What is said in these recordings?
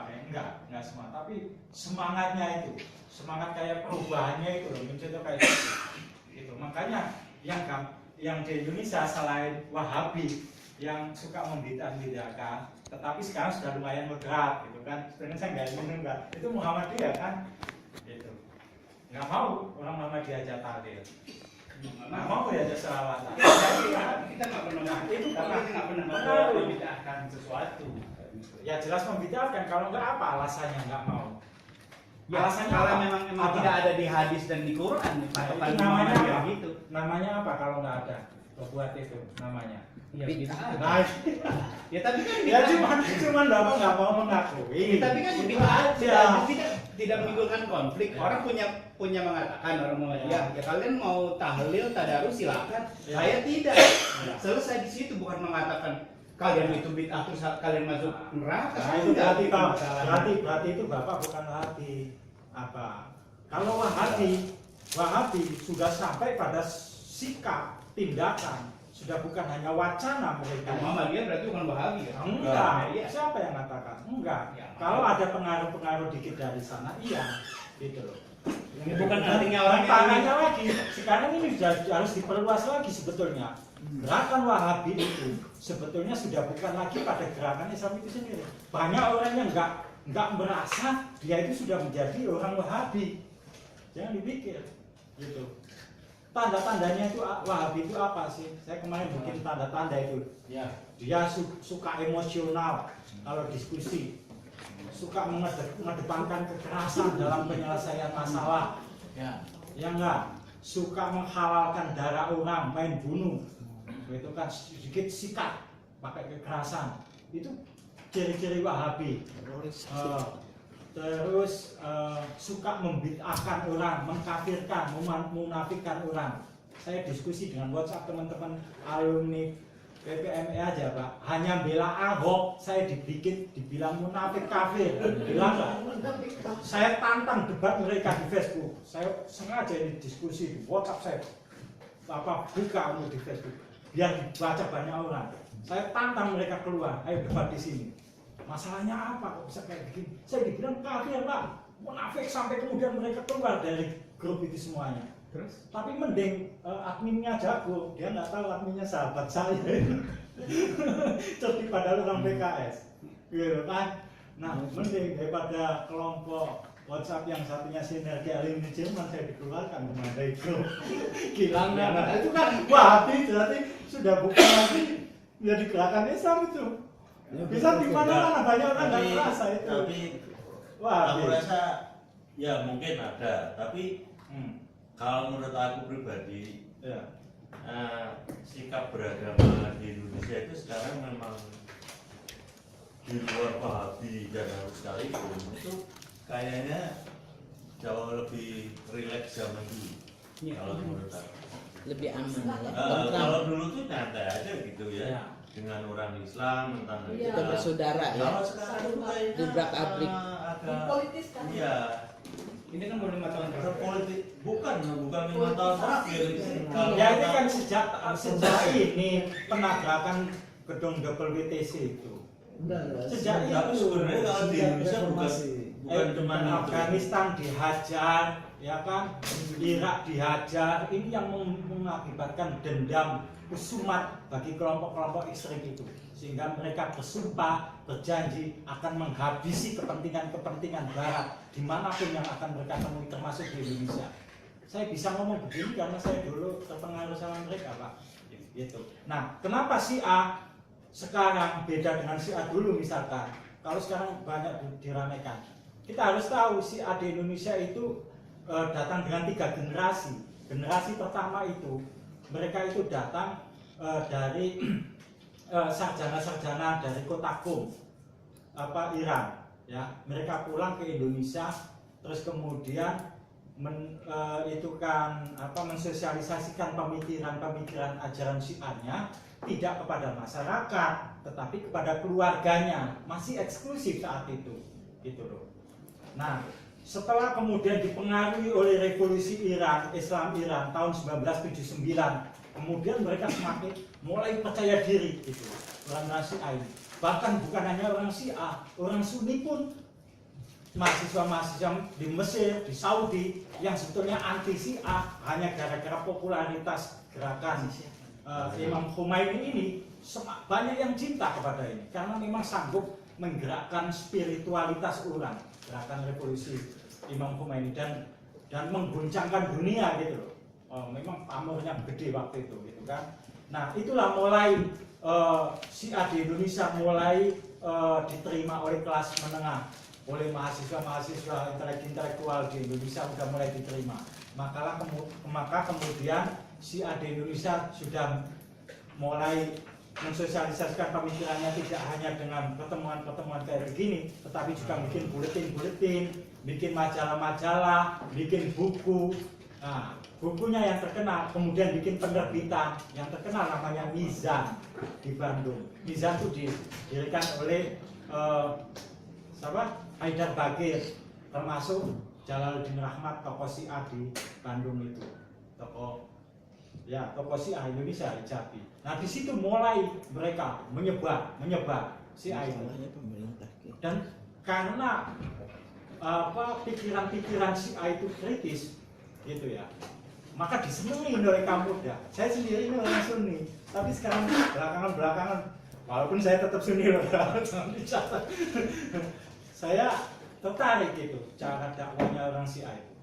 dipakai, enggak semua, tapi semangatnya itu, semangat kayak perubahannya itu loh, mencontoh kayak gitu. Makanya yang di Indonesia selain Wahabi yang suka membeda-bedakan, tetapi sekarang sudah lumayan moderat gitu kan. Sebenarnya saya nggak ingin enggak, itu Muhammadiyah kan, gitu. Nggak mau orang Muhammadiyah aja tahlil. Nah, mau ya selawatan. Kita nggak pernah. Itu karena karena nggak pernah membid'ahkan sesuatu. Ya jelas membid'ahkan. Kalau nggak apa alasannya nggak mau? Ya, Alasannya kalau apa? memang Apa? tidak ada di hadis dan di Quran, Itu namanya apa? gitu. Namanya apa kalau nggak ada? Buat itu namanya. Ya, gitu. Nah, Ya tapi kan ya cuman bapak nggak mau mengakui. tapi kan itu tidak aja. tidak menimbulkan konflik. Ya. Orang punya mengatakan orang Muhammadiyah, ya kalian mau tahlil tadarus silakan. Ya. Saya tidak. Ya. Selesai di situ, bukan mengatakan kalian itu bid'ah terus kalian masuk neraka. Nah, itu Enggak, berarti itu masalahnya. berarti itu bapak bukan Wahabi. Apa? Kalau Wahabi sudah sampai pada sikap tindakan, sudah bukan hanya wacana mereka. Muhammadiyah berarti bukan Wahabi ya? Enggak, Iya. siapa yang katakan? Enggak. Ya, Kalau ada pengaruh-pengaruh dikit dari sana, iya, gitu loh. Ini bukan artinya orang yang tangannya lagi. Sekarang ini sudah harus diperluas lagi sebetulnya. Gerakan Wahabi itu sebetulnya sudah bukan lagi pada gerakan Islam itu sendiri. Banyak orang yang enggak merasa dia itu sudah menjadi orang Wahabi. Jangan dipikir, gitu. Tanda-tandanya itu Wahabi itu apa sih? Saya kemarin bikin tanda-tanda itu. Ya. Dia suka emosional kalau diskusi, suka mengedepankan kekerasan dalam penyelesaian masalah, Ya. ya enggak, suka menghalalkan darah orang, main bunuh, itu kan sedikit sikat, pakai kekerasan, itu ciri-ciri Wahabi. Terus suka membid'ahkan orang, mengkafirkan, memunafikkan orang. Saya diskusi dengan WhatsApp teman-teman alumni PPME aja Pak, hanya bela Ahok, saya dibilang munafik kafir, bilang nggak? Saya tantang debat mereka di Facebook, saya sengaja ini diskusi di WhatsApp saya, buka untuk di Facebook, biar dibaca banyak orang. Saya tantang mereka keluar, ayo debat di sini. Masalahnya apa kok bisa kayak begini? Saya dibilang kafir Pak, munafik sampai kemudian mereka keluar dari grup itu semuanya. Terus? Tapi mending adminnya jago, dia nggak tahu adminnya sahabat saya. Cerdik padahal orang PKS, gitu kan? Nah, mending daripada kelompok WhatsApp yang satunya sinergi alumni Jerman saya dikeluarkan dari grup. Gilang nah, itu kan Wahabi berarti sudah bukan lagi menjadi gerakan Islam itu. Bisa di mana-mana banyak orang nggak merasa itu. Tapi Wahabi. aku rasa ya mungkin ada, tapi kalau menurut aku pribadi, Ya. sikap beragama di Indonesia itu sekarang memang di luar Wahabi dan harus sekalipun itu kayaknya jauh lebih rileks zaman dulu. Ya. Kalau menurut aku. Lebih aman ya. Kalau dulu tuh nyantai aja gitu ya, Ya. dengan orang Islam tentang Kita bersaudara ya. Kalau sekarang tuh kayaknya Dibrak abrik. agak Politis kan? iya. Ini kan baru 5 tahun Berpolitik bukan 5 tahun terakhir ini. Ya ini kan sejak ini penabrakan gedung WTC itu. Sejak Tapi itu sebenarnya kalau di Indonesia bukan cuma Afghanistan dihajar, ya kan, Irak dihajar, ini yang mengakibatkan dendam kesumat bagi kelompok-kelompok ekstrem itu, sehingga mereka bersumpah, berjanji akan menghabisi kepentingan-kepentingan Barat dimanapun yang akan mereka temui, termasuk di Indonesia. Saya bisa ngomong begini karena saya dulu terpengaruh sama mereka Pak. Gitu. Nah, kenapa A sekarang beda dengan A dulu misalkan? Kalau sekarang banyak diramaikan, kita harus tahu A di Indonesia itu datang dengan 3 generasi. Generasi pertama itu mereka itu datang dari sarjana-sarjana dari kota Qom, Iran, ya. Mereka pulang ke Indonesia, terus kemudian mensosialisasikan pemikiran ajaran Syiahnya tidak kepada masyarakat, tetapi kepada keluarganya, masih eksklusif saat itu, gitu loh. Nah, setelah kemudian dipengaruhi oleh revolusi Islam Iran tahun 1979, kemudian mereka semakin mulai percaya diri gitu, orang Syiah ini. Bahkan bukan hanya orang Syiah, orang Sunni pun mahasiswa-mahasiswa di Mesir, di Saudi yang sebetulnya anti Syiah hanya gara-gara popularitas gerakan Imam Khomeini ini, banyak yang cinta kepada ini karena memang sanggup menggerakkan spiritualitas orang, gerakan revolusi Imam Khomeini dan mengguncangkan dunia gitu loh. Memang pamornya gede waktu itu gitu kan. Nah itulah mulai Syiah di Indonesia mulai diterima oleh kelas menengah, oleh mahasiswa-mahasiswa intelektual di Indonesia sudah mulai diterima. Maka kemudian Syiah di Indonesia sudah mulai mensosialisasikan pemikirannya tidak hanya dengan pertemuan-pertemuan kayak begini, tetapi juga bikin buletin-buletin, bikin majalah-majalah, bikin buku. Nah, bukunya yang terkenal, kemudian bikin penerbitan yang terkenal namanya Mizan di Bandung. Mizan itu didirikan oleh Haidar Bagir, termasuk Jalaluddin Rahmat, tokoh Syiah di Bandung itu, tokoh Syiah Indonesia di Jambi. Nah di situ mulai mereka menyebar Syiah itu. Dan karena pikiran-pikiran Syiah itu kritis, gitu ya, maka disenangi oleh kaum muda. Saya sendiri ini orang Sunni, tapi sekarang belakangan, walaupun saya tetap Sunni loh, saya tertarik gitu cara dakwahnya orang Syiah itu.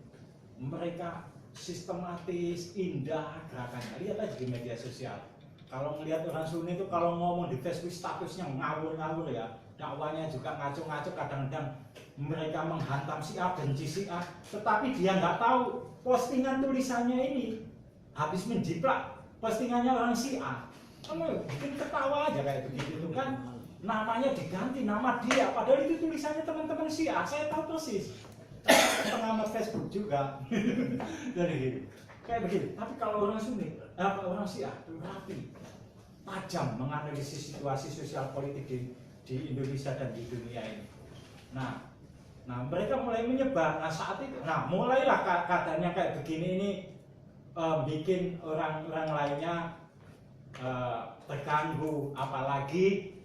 Mereka sistematis, indah gerakannya. Lihat aja di media sosial. Kalau melihat orang Sunni itu kalau ngomong di Facebook statusnya ngawur-ngawur ya, dakwanya juga ngaco-ngaco, kadang-kadang mereka menghantam Syiah, benci Syiah, tetapi dia nggak tahu postingan tulisannya ini habis menjiplak postingannya orang Syiah. Kamu bikin ketawa aja kayak begitu kan, namanya diganti nama dia, padahal itu tulisannya teman-teman Syiah. Saya tahu persis, pengamat Facebook juga. Jadi gitu, kayak begitu. Tapi kalau orang Sunni, orang Syiah itu rapi, tajam menganalisis situasi sosial politik di Indonesia dan di dunia ini. Nah mereka mulai menyebar. Nah saat itu, mulailah keadaannya kayak begini ini bikin orang-orang lainnya terganggu, apalagi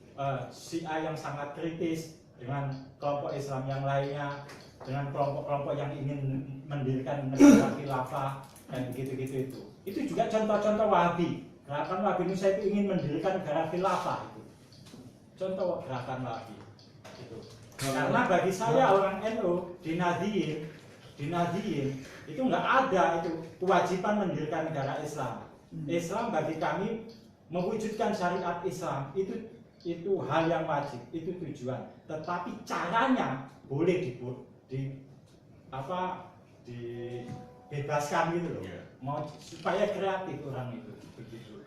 Syiah yang sangat kritis dengan kelompok Islam yang lainnya, dengan kelompok-kelompok yang ingin mendirikan negara khilafah dan begitu-gitu itu. Itu juga contoh-contoh Wahabi. Gerakan Wahabi Indonesia itu ingin mendirikan negara khilafah itu. Contoh gerakan Wahabi itu. Karena bagi saya orang NU di Nahdliyin itu nggak ada itu kewajiban mendirikan negara Islam. Islam bagi kami mewujudkan syariat Islam itu hal yang wajib, itu tujuan. Tetapi caranya boleh dibebaskan gitu loh. Mau supaya kreatif orang itu begitu.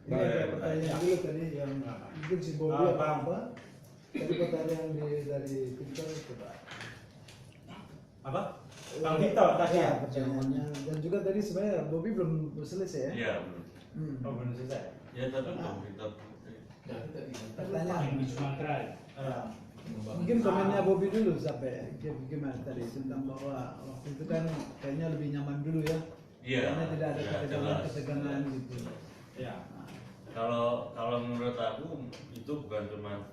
Pertanyaan dulu tadi yang mungkin si Bobi apa? Tadi pertanyaan dari Victor coba. Apa? Bang Victor tadi ya? Pertanyaannya dan juga tadi sebenarnya Bobi belum selesai ya? Iya belum. Belum selesai. Ya tapi belum kita. Pertanyaan. Iya. Mungkin komennya Bobi dulu sampai gimana tadi tentang bahwa waktu itu kan kayaknya lebih nyaman dulu ya. Iya. Karena tidak ada ketegangan gitu. Ya. Kalau menurut aku itu bukan cuma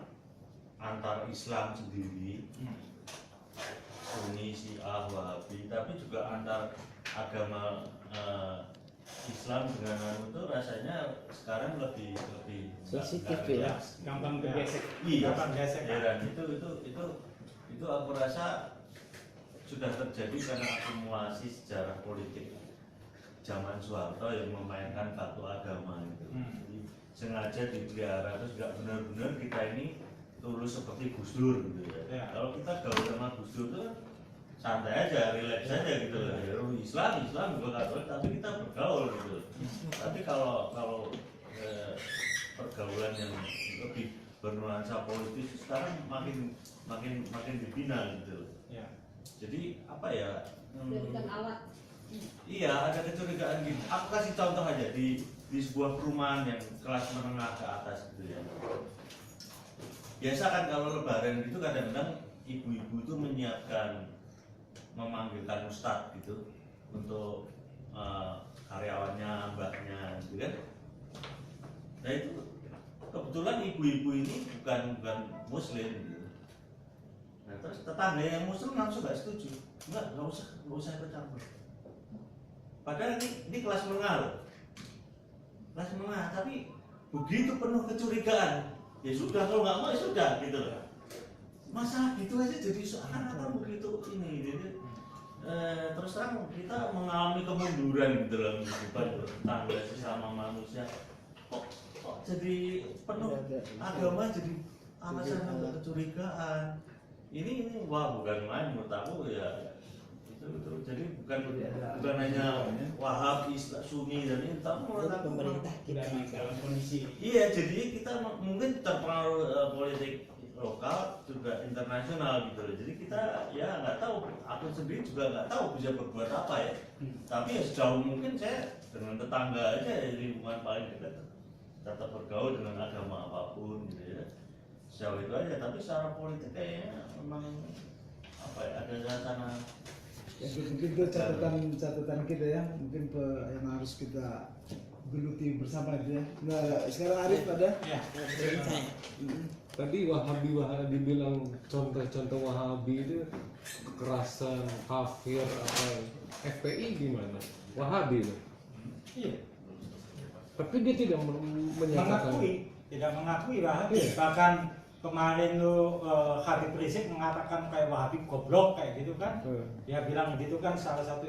antar Islam sendiri, Sunni, Syiah, Wahabi, tapi juga antar agama Islam dengan anu itu rasanya sekarang lebih Sensitif ya. Gampang bergesek. Iya, Gampang gesek. ya, dan itu aku rasa sudah terjadi karena akumulasi sejarah politik zaman Soeharto yang memainkan satu agama itu. Jadi, sengaja dipelihara terus nggak benar-benar kita ini tulus seperti Gus Dur gitu ya. Ya. Kalau kita gaul sama Gus Dur tuh santai aja, relax aja gitu loh. Islam juga Katolik tapi kita bergaul gitu. Tapi kalau pergaulan yang lebih bernuansa politis sekarang makin dibina gitu. Ya. Jadi apa ya? Jadikan alat. Iya, ada kecurigaan gitu. Aku kasih contoh aja di sebuah perumahan yang kelas menengah ke atas gitu ya. Biasa kan kalau lebaran gitu kadang-kadang ibu-ibu itu memanggilkan ustadz gitu untuk karyawannya, mbaknya gitu kan. Nah itu kebetulan ibu-ibu ini bukan muslim gitu. Nah, terus tetangga yang Muslim langsung nggak setuju, nggak usah ikut campur. Padahal ini kelas menengah loh, kelas menengah, tapi begitu penuh kecurigaan. Ya sudah, kalau nggak mau ya sudah gitu loh. Masalah gitu aja jadi seakan-akan begitu ini. Jadi terus terang kita mengalami kemunduran gitu dalam kehidupan tetangga sesama manusia. Kok jadi penuh agama jadi alasan untuk kecurigaan. Ini wah bukan main menurut aku ya. Itu jadi bukan hanya Wahabi, Sunni dan ini, tapi menurut aku pemerintah kita dalam kondisi iya, jadi kita mungkin terpengaruh politik lokal juga internasional gitu loh. Jadi kita ya nggak tahu, aku sendiri juga nggak tahu bisa berbuat apa ya. Tapi ya sejauh mungkin saya dengan tetangga aja ya, lingkungan paling dekat tetap bergaul dengan agama apapun gitu ya. Sejauh itu aja. Tapi secara politik kayaknya memang apa ya, ada sana. Ya, mungkin itu catatan kita ya, mungkin yang harus kita geluti bersama itu ya. Nah, sekarang Arif ada? Ya. Tadi Wahabi bilang contoh-contoh Wahabi itu kekerasan, kafir, apa FPI gimana? Wahabi itu. Iya. Tapi dia tidak menyatakan. Tidak mengakui Wahabi. Iya. Bahkan kemarin lu Habib Rizik mengatakan kayak Wahabi goblok kayak gitu kan. Dia bilang gitu kan salah satu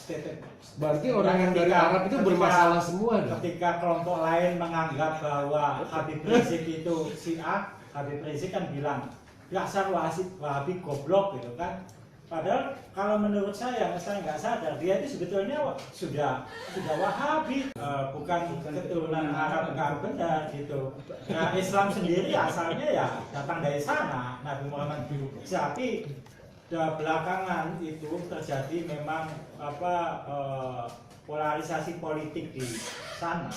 statement. Berarti orang yang dari Arab itu bermasalah semua dong? Ketika kelompok lain menganggap bahwa Habib Rizik itu Syiah, Habib Rizik kan bilang dasar Wahabi goblok gitu kan. Padahal kalau menurut saya nggak sadar dia itu sebetulnya sudah Wahabi, bukan keturunan Arab nggak benar gitu. Nah Islam sendiri asalnya ya datang dari sana, Nabi Muhammad dulu. Tapi belakangan itu terjadi memang polarisasi politik di sana.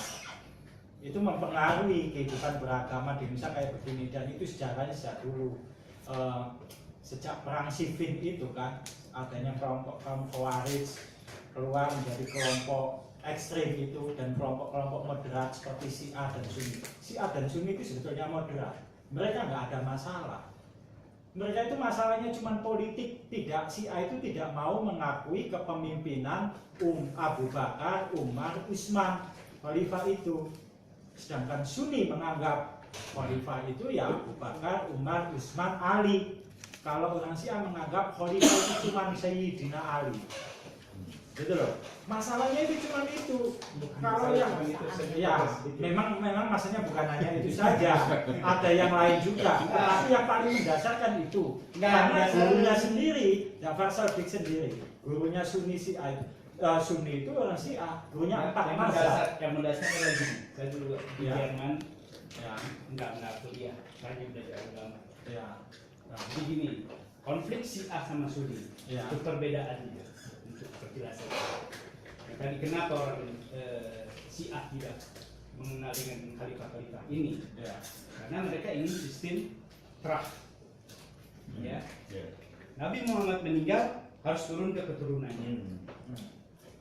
Itu mempengaruhi kehidupan beragama di Indonesia kayak begini, dan itu sejarahnya sejak dulu. Sejak perang Siffin itu kan adanya kelompok Khawarij keluar menjadi kelompok ekstrim itu, dan kelompok moderat seperti Syiah dan Sunni. Syiah dan Sunni itu sebetulnya moderat, mereka nggak ada masalah. Mereka itu masalahnya cuma politik. Tidak, Syiah itu tidak mau mengakui kepemimpinan Abu Bakar, Umar, Utsman, khalifah itu. Sedangkan Sunni menganggap khalifah itu ya Abu Bakar, Umar, Utsman, Ali. Kalau orang Syiah menganggap khalifah itu cuma Sayyidina Ali. Gitu loh. Masalahnya itu cuma itu. Kalau yang ya memang maksudnya bukan hanya itu saja. Ada yang lain juga. Tapi yang paling mendasarkan itu. Karena gurunya sendiri, Ja'far Shadiq sendiri, gurunya Sunni Syiah. Sunni itu orang Syiah, gurunya 4 mazhab. yang mendasar adalah gini. Saya dulu di Ya. Jerman Ya, enggak kuliah, saya belajar agama. ya, Nah, jadi gini, konflik Syiah sama Sunni Ya. itu perbedaannya untuk penjelasan. Nah, tadi kenapa orang Syiah tidak mengenal dengan khalifah-khalifah ini? ya. Karena mereka ingin sistem trust. Ya. Ya. Nabi Muhammad meninggal harus turun ke keturunannya.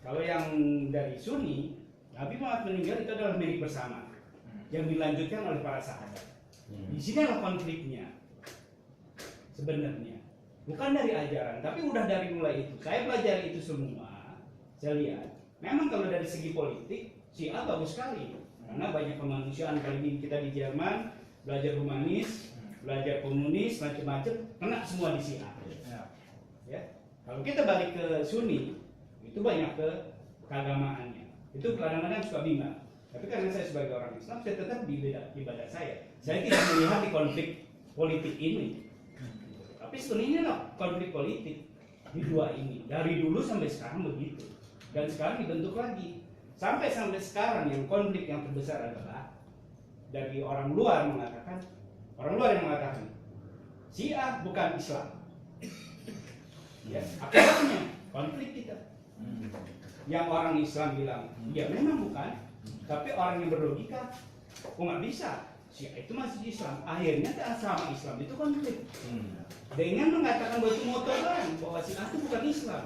Kalau yang dari Sunni, Nabi Muhammad meninggal itu adalah milik bersama yang dilanjutkan oleh para sahabat. Di sini adalah konfliknya sebenarnya, bukan dari ajaran, tapi udah dari mulai itu. Saya belajar itu semua, saya lihat. Memang kalau dari segi politik, Syiah bagus sekali, karena banyak kemanusiaan. Kali ini kita di Jerman belajar humanis, belajar komunis, macam-macam, kena semua di Syiah. Ya, kalau kita balik ke Sunni, itu banyak ke keagamaannya. Itu kadang-kadang suka bimbang. Tapi karena saya sebagai orang Islam, saya tetap di ibadah saya. Saya tidak melihat di konflik politik ini. Tapi sebenarnya lah konflik politik di dua ini. Dari dulu sampai sekarang begitu. Dan sekarang dibentuk lagi. Sampai sekarang yang konflik yang terbesar adalah dari orang luar yang mengatakan Syiah bukan Islam. Ya, akhirnya konflik kita. Yang orang Islam bilang, ya memang bukan. Tapi orang yang berlogika, kok nggak bisa? Syiah itu masih Islam. Akhirnya sama Islam itu konflik. Dengan mengatakan bahwa itu motoran, bahwa Syiah itu bukan Islam.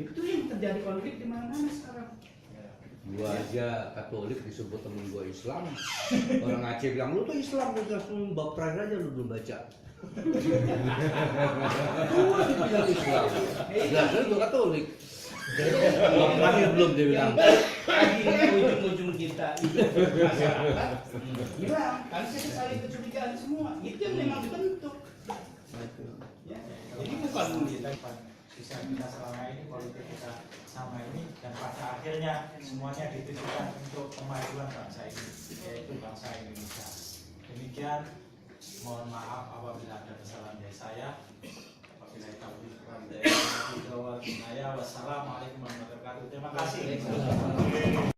Itu yang terjadi konflik di mana-mana sekarang. Gua aja Katolik disebut temen gua Islam. Orang Aceh bilang lu tuh Islam, lu langsung baperan aja lu belum baca Bilang Islam. Jelasnya itu Katolik. Lahir belum dia bilang. Akhirnya ujung-ujung kita itu masyarakat hilang karena kita saling kecurigaan semua. Itu yang memang dibentuk. Ya. Jadi bukan kita bisa kita selama ini politik kita sama ini dan pada akhirnya semuanya ditujukan untuk kemajuan bangsa ini, yaitu bangsa Indonesia. Demikian, mohon maaf apabila ada kesalahan dari saya. Apabila itu wassalamualaikum warahmatullahi wabarakatuh. Terima kasih.